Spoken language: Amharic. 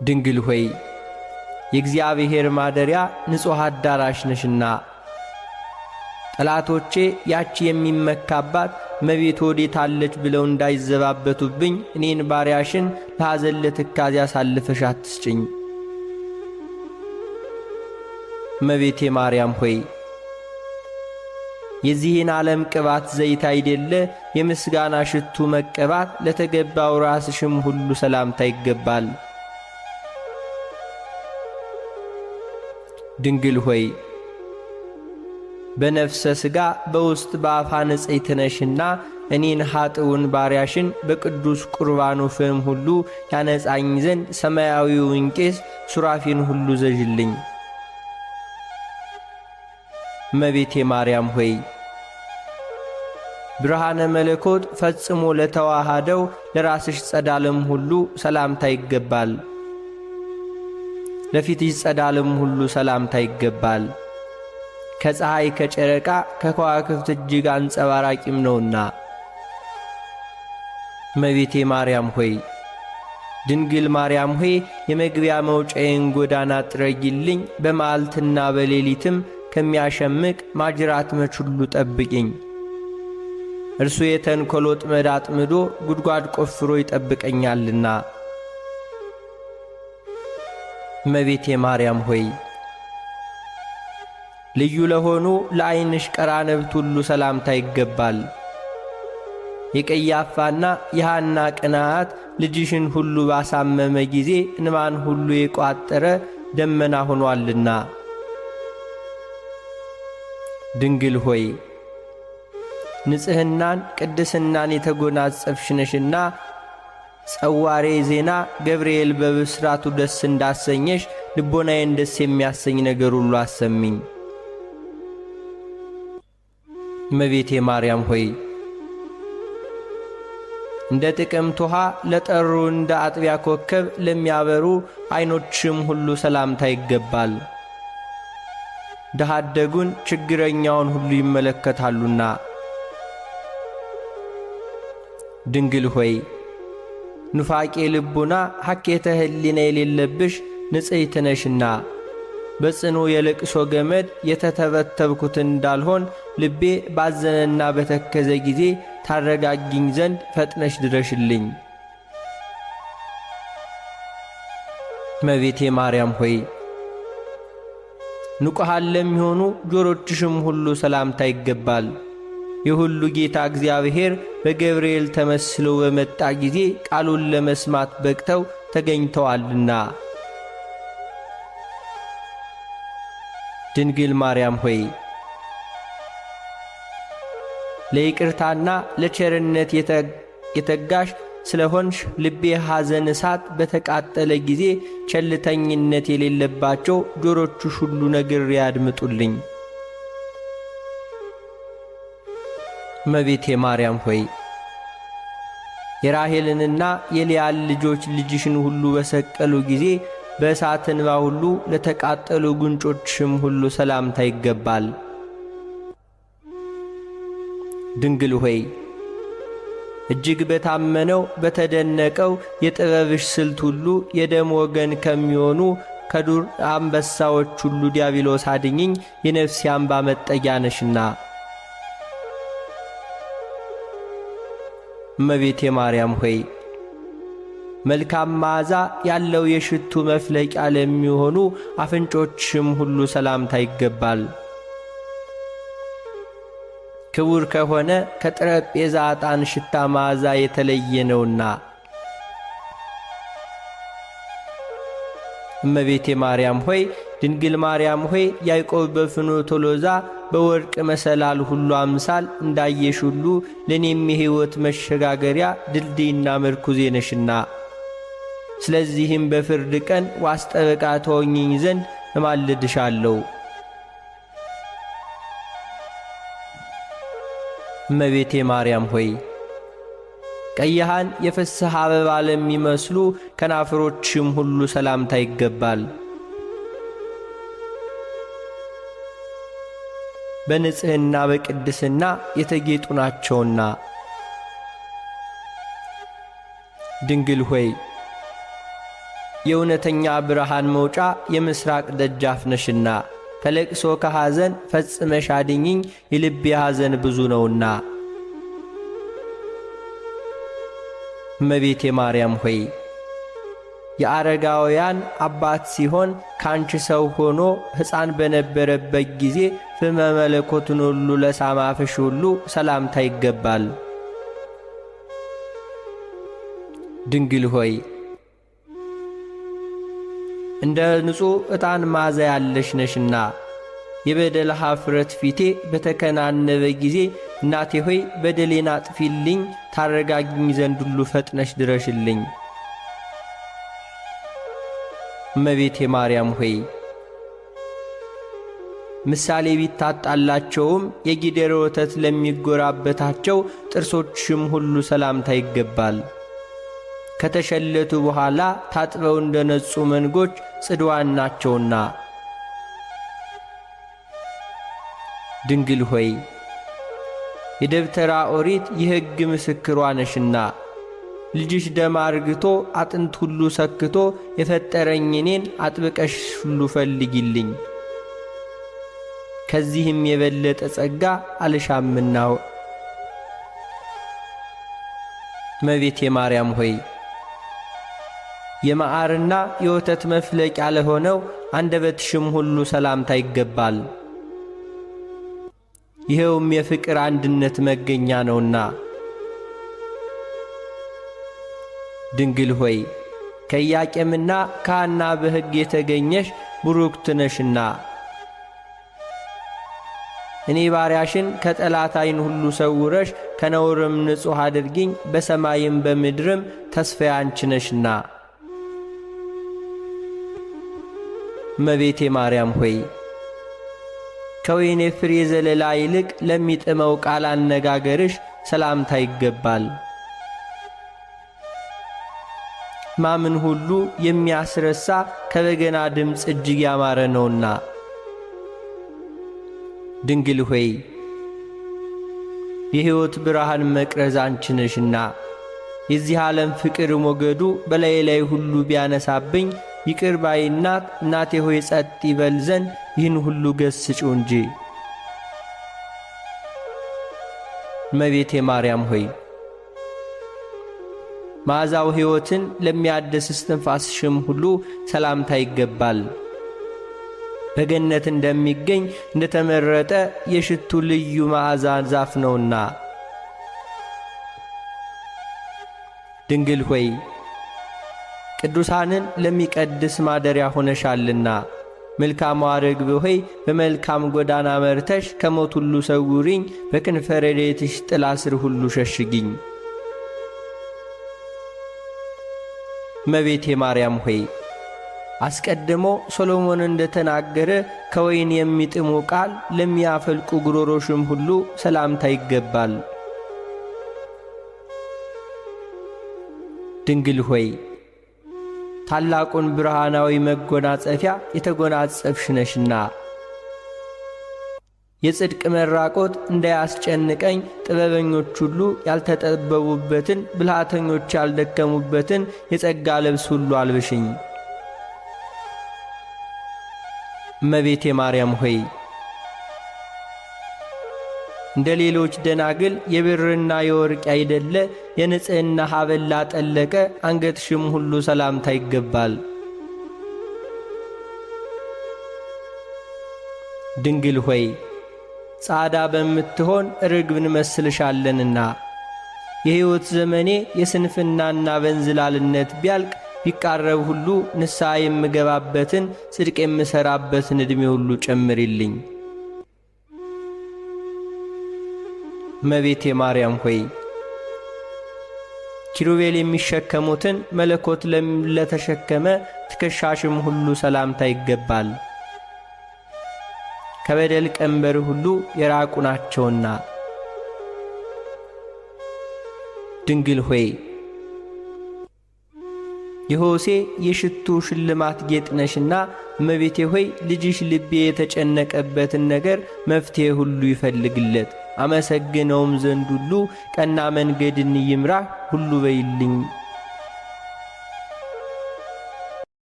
ድንግል ሆይ የእግዚአብሔር ማደሪያ ንጹሕ አዳራሽ ነሽና ጠላቶቼ ያቺ የሚመካባት እመቤት ወዴት አለች ብለው እንዳይዘባበቱብኝ እኔን ባሪያሽን ለሐዘን ለትካዜ አሳልፈሽ አትስጭኝ። እመቤቴ ማርያም ሆይ የዚህን ዓለም ቅባት ዘይት አይደለ የምስጋና ሽቱ መቀባት ለተገባው ራስሽም ሁሉ ሰላምታ ይገባል። ድንግል ሆይ በነፍሰ ሥጋ በውስጥ በአፋ ንጽሕት ነሽና እኔን ኀጥውን ባሪያሽን በቅዱስ ቁርባኑ ፍም ሁሉ ያነጻኝ ዘንድ ሰማያዊውን ቄስ ሱራፊን ሁሉ ዘዥልኝ። እመቤቴ ማርያም ሆይ ብርሃነ መለኮት ፈጽሞ ለተዋሃደው ለራስሽ ጸዳልም ሁሉ ሰላምታ ይገባል። ለፊትሽ ጸዳልም ሁሉ ሰላምታ ይገባል። ከፀሐይ ከጨረቃ ከከዋክብት እጅግ አንጸባራቂም ነውና። እመቤቴ ማርያም ሆይ ድንግል ማርያም ሆይ የመግቢያ መውጫዬን ጎዳና ጥረጊልኝ፣ በመዓልትና በሌሊትም ከሚያሸምቅ ማጅራት መች ሁሉ ጠብቂኝ። እርሱ የተንኰል ወጥመድ አጥምዶ ጉድጓድ ቆፍሮ ይጠብቀኛልና። እመቤቴ ማርያም ሆይ ልዩ ለሆኑ ለዐይንሽ ቀራንብት ሁሉ ሰላምታ ይገባል። የቀያፋና የሐና ቅንዓት ልጅሽን ሁሉ ባሳመመ ጊዜ እንባን ሁሉ የቋጠረ ደመና ሆኗልና። ድንግል ሆይ ንጽሕናን ቅድስናን የተጎናጸፍሽ ነሽና ጸዋሬ ዜና ገብርኤል በብስራቱ ደስ እንዳሰኘሽ ልቦናዬን ደስ የሚያሰኝ ነገር ሁሉ አሰሚኝ። እመቤቴ ማርያም ሆይ እንደ ጥቅምት ውሃ ለጠሩ እንደ አጥቢያ ኮከብ ለሚያበሩ ዐይኖችሽም ሁሉ ሰላምታ ይገባል። ድሃ አደጉን ችግረኛውን ሁሉ ይመለከታሉና። ድንግል ሆይ ኑፋቄ ልቡና ሐኬተ ሕሊና የሌለብሽ ንጽሕት ነሽና በጽኑ የለቅሶ ገመድ የተተበተብኩት እንዳልሆን ልቤ ባዘነና በተከዘ ጊዜ ታረጋጊኝ ዘንድ ፈጥነሽ ድረሽልኝ። እመቤቴ ማርያም ሆይ ንቁሃን ለሚሆኑ ጆሮችሽም ሁሉ ሰላምታ ይገባል። የሁሉ ጌታ እግዚአብሔር በገብርኤል ተመስሎ በመጣ ጊዜ ቃሉን ለመስማት በቅተው ተገኝተዋልና። ድንግል ማርያም ሆይ ለይቅርታና ለቸርነት የተጋሽ ስለሆንሽ ልቤ ሐዘን እሳት በተቃጠለ ጊዜ ቸልተኝነት የሌለባቸው ጆሮችሽ ሁሉ ነግሬ ያድምጡልኝ። እመቤቴ ማርያም ሆይ የራሔልንና የልያን ልጆች ልጅሽን ሁሉ በሰቀሉ ጊዜ በእሳት እንባ ሁሉ ለተቃጠሉ ጉንጮችሽም ሁሉ ሰላምታ ይገባል። ድንግል ሆይ እጅግ በታመነው በተደነቀው የጥበብሽ ስልት ሁሉ የደም ወገን ከሚሆኑ ከዱር አንበሳዎች ሁሉ ዲያብሎስ አድኝኝ፣ የነፍሴ አምባ መጠጊያ ነሽና። እመቤቴ ማርያም ሆይ መልካም መዓዛ ያለው የሽቱ መፍለቂያ ለሚሆኑ አፍንጮችሽም ሁሉ ሰላምታ ይገባል። ክቡር ከሆነ ከጠረጴዛ ዕጣን ሽታ መዓዛ የተለየ ነውና። እመቤቴ ማርያም ሆይ ድንግል ማርያም ሆይ ያዕቆብ በፍኖተ ሎዛ በወርቅ መሰላል ሁሉ አምሳል እንዳየሽ ሁሉ ለእኔም የሕይወት መሸጋገሪያ ድልድይና መርኩዜ ነሽና። ስለዚህም በፍርድ ቀን ዋስ ጠበቃ ተሆኚኝ ዘንድ እማልድሻለሁ። እመቤቴ ማርያም ሆይ ቀይሃን የፍስሐ አበባ ለሚመስሉ ከናፍሮችም ሁሉ ሰላምታ ይገባል። በንጽሕና በቅድስና የተጌጡ ናቸውና። ድንግል ሆይ የእውነተኛ ብርሃን መውጫ የምስራቅ ደጃፍ ነሽና ከለቅሶ ከሐዘን ፈጽመሽ አድኝኝ የልቤ ሐዘን ብዙ ነውና። እመቤቴ ማርያም ሆይ የአረጋውያን አባት ሲሆን ካንቺ ሰው ሆኖ ሕፃን በነበረበት ጊዜ ፍመ መለኮቱን ሁሉ ለሳማፍሽ ሁሉ ሰላምታ ይገባል። ድንግል ሆይ እንደ ንጹሕ ዕጣን መዓዛ ያለሽ ነሽና የበደል ኀፍረት ፊቴ በተከናነበ ጊዜ እናቴ ሆይ በደሌን አጥፊልኝ፣ ታረጋጊኝ ዘንድ ሁሉ ፈጥነሽ ድረሽልኝ። እመቤቴ ማርያም ሆይ ምሳሌ ቢታጣላቸውም የጊደር ወተት ለሚጎራበታቸው ጥርሶችሽም ሁሉ ሰላምታ ይገባል። ከተሸለቱ በኋላ ታጥበው እንደነጹ መንጎች ጽድዋን ናቸውና። ድንግል ሆይ የደብተራ ኦሪት የሕግ ምስክሯ ነሽና ልጅሽ ደም አርግቶ አጥንት ሁሉ ሰክቶ የፈጠረኝ እኔን አጥብቀሽ ሁሉ ፈልጊልኝ፣ ከዚህም የበለጠ ጸጋ አልሻምናው። እመቤቴ ማርያም ሆይ የመዓርና የወተት መፍለቂያ ለሆነው አንደበትሽም ሁሉ ሰላምታ ይገባል። ይኸውም የፍቅር አንድነት መገኛ ነውና። ድንግል ሆይ ከኢያቄምና ከሐና በሕግ የተገኘሽ ቡሩክት ነሽና እኔ ባሪያሽን ከጠላት ዓይን ሁሉ ሰውረሽ ከነውርም ንጹሕ አድርጊኝ፣ በሰማይም በምድርም ተስፋዬ አንቺ ነሽና። እመቤቴ ማርያም ሆይ ከወይኔ ፍሬ ዘለላ ይልቅ ለሚጥመው ቃል አነጋገርሽ ሰላምታ ይገባል። ማምን ሁሉ የሚያስረሳ ከበገና ድምፅ እጅግ ያማረ ነውና። ድንግል ሆይ የሕይወት ብርሃን መቅረዝ አንቺ ነሽና የዚህ ዓለም ፍቅር ሞገዱ በላይ ላይ ሁሉ ቢያነሳብኝ ይቅር ባይ እናቴ ሆይ ጸጥ ይበል ዘንድ ይህን ሁሉ ገስጪው እንጂ። እመቤቴ ማርያም ሆይ መዓዛው ሕይወትን ለሚያድስ እስትንፋስሽም ሁሉ ሰላምታ ይገባል። በገነት እንደሚገኝ እንደተመረጠ የሽቱ ልዩ መዓዛ ዛፍ ነውና። ድንግል ሆይ ቅዱሳንን ለሚቀድስ ማደሪያ ሆነሻልና መልካሟ ርግብ ሆይ በመልካም ጎዳና መርተሽ ከሞት ሁሉ ሰውሪኝ፣ በክንፈ ረድኤትሽ ጥላ ስር ሁሉ ሸሽጊኝ። እመቤቴ ማርያም ሆይ አስቀድሞ ሶሎሞን እንደተናገረ ከወይን የሚጥሙ ቃል ለሚያፈልቁ ጉሮሮሽም ሁሉ ሰላምታ ይገባል። ድንግል ሆይ ታላቁን ብርሃናዊ መጎናጸፊያ የተጎናጸፍሽ ነሽና የጽድቅ መራቆት እንዳያስጨንቀኝ ጥበበኞች ሁሉ ያልተጠበቡበትን ብልሃተኞች ያልደከሙበትን የጸጋ ልብስ ሁሉ አልብሽኝ። እመቤቴ ማርያም ሆይ እንደ ሌሎች ደናግል የብርና የወርቅ አይደለ የንጽሕና ሐብል ላጠለቀ አንገትሽም ሁሉ ሰላምታ ይገባል። ድንግል ሆይ ጻዳ በምትሆን ርግብ እንመስልሻለንና የሕይወት ዘመኔ የስንፍናና በንዝላልነት ቢያልቅ ቢቃረብ ሁሉ ንስሐ የምገባበትን ጽድቅ የምሠራበትን ዕድሜ ሁሉ ጨምሪልኝ። እመቤቴ ማርያም ሆይ ኪሩቤል የሚሸከሙትን መለኮት ለተሸከመ ትከሻሽም ሁሉ ሰላምታ ይገባል። ከበደል ቀንበር ሁሉ የራቁ ናቸውና። ድንግል ሆይ የሆሴ የሽቱ ሽልማት ጌጥ ነሽና እመቤቴ ሆይ ልጅሽ ልቤ የተጨነቀበትን ነገር መፍትሔ ሁሉ ይፈልግለት፣ አመሰግነውም ዘንድ ሁሉ ቀና መንገድን ይምራ ሁሉ በይልኝ።